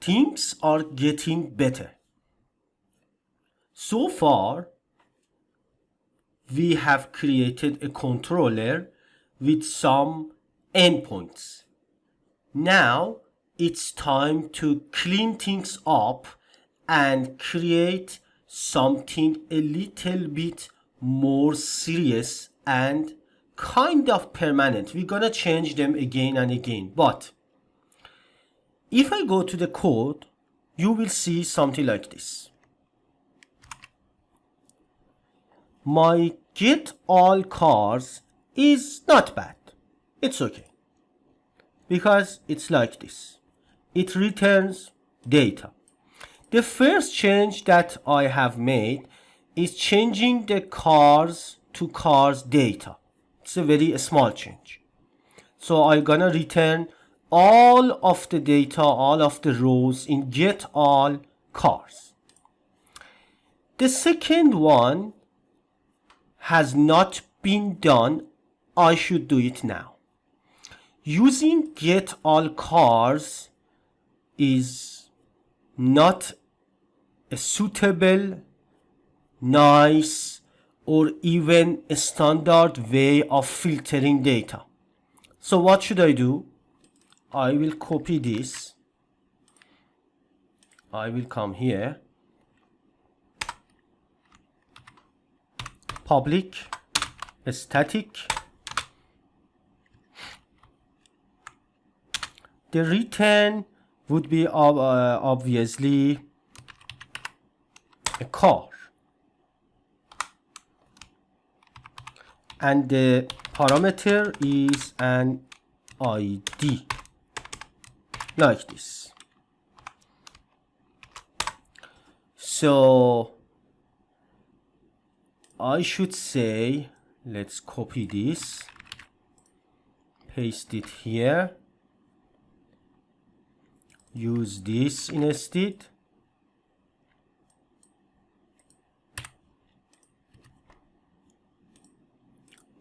things are getting better. So far, we have created a controller with some endpoints. Now it's time to clean things up and create something a little bit more serious and kind of permanent. We're gonna change them again and again, but if I go to the code, you will see something like this. My get all cars is not bad. It's okay. Because it's like this. It returns data. The first change that I have made is changing the cars to cars data. It's a very small change. So I'm gonna return all of the data, all of the rows in get all cars. The second one has not been done. I should do it now. Using get all cars is not a suitable, nice, or even a standard way of filtering data. So what should I do? I will copy this. I will come here. Public, static. The return would be obviously a car. And the parameter is an ID. Like this. So I should say, let's copy this, paste it here, use this instead.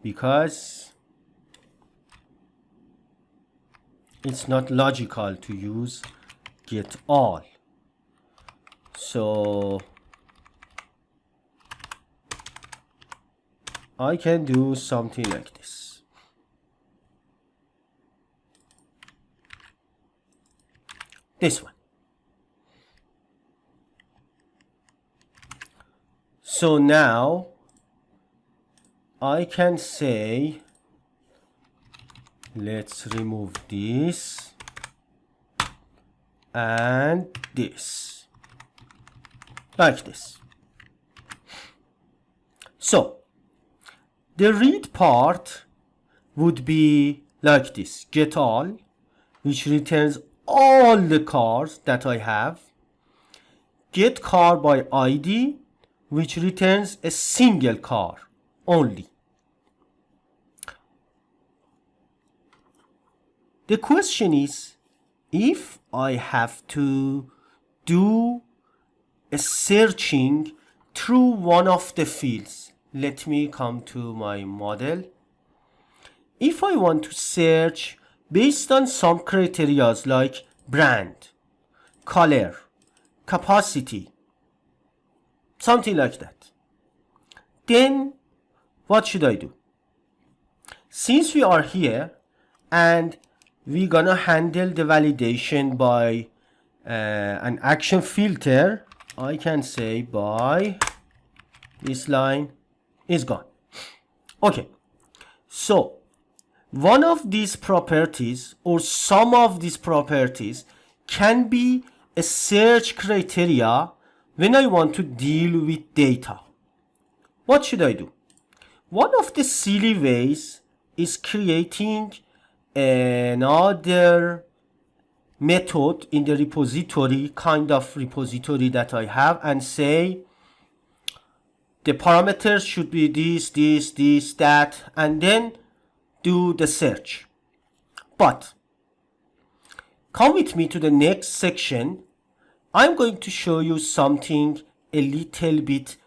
Because it's not logical to use get all. So I can do something like this. This one. So now I can say, let's remove this and this, like this. So the read part would be like this, get all, which returns all the cars that I have. Get car by ID, which returns a single car only. The question is, if I have to do a searching through one of the fields, let me come to my model. If I want to search based on some criteria like brand, color, capacity, something like that, then what should I do? Since we are here and we're gonna handle the validation by an action filter, I can say by this line is gone. Okay, so one of these properties or some of these properties can be a search criteria when I want to deal with data. What should I do? One of the silly ways is creating another method in the repository, kind of repository that I have, and say the parameters should be this, that, and then do the search. But come with me to the next section. I'm going to show you something a little bit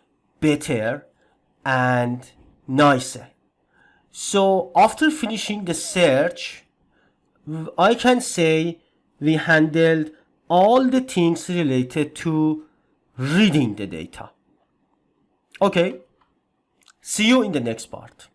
better and nicer. So after finishing the search, I can say we handled all the things related to reading the data. Okay, see you in the next part.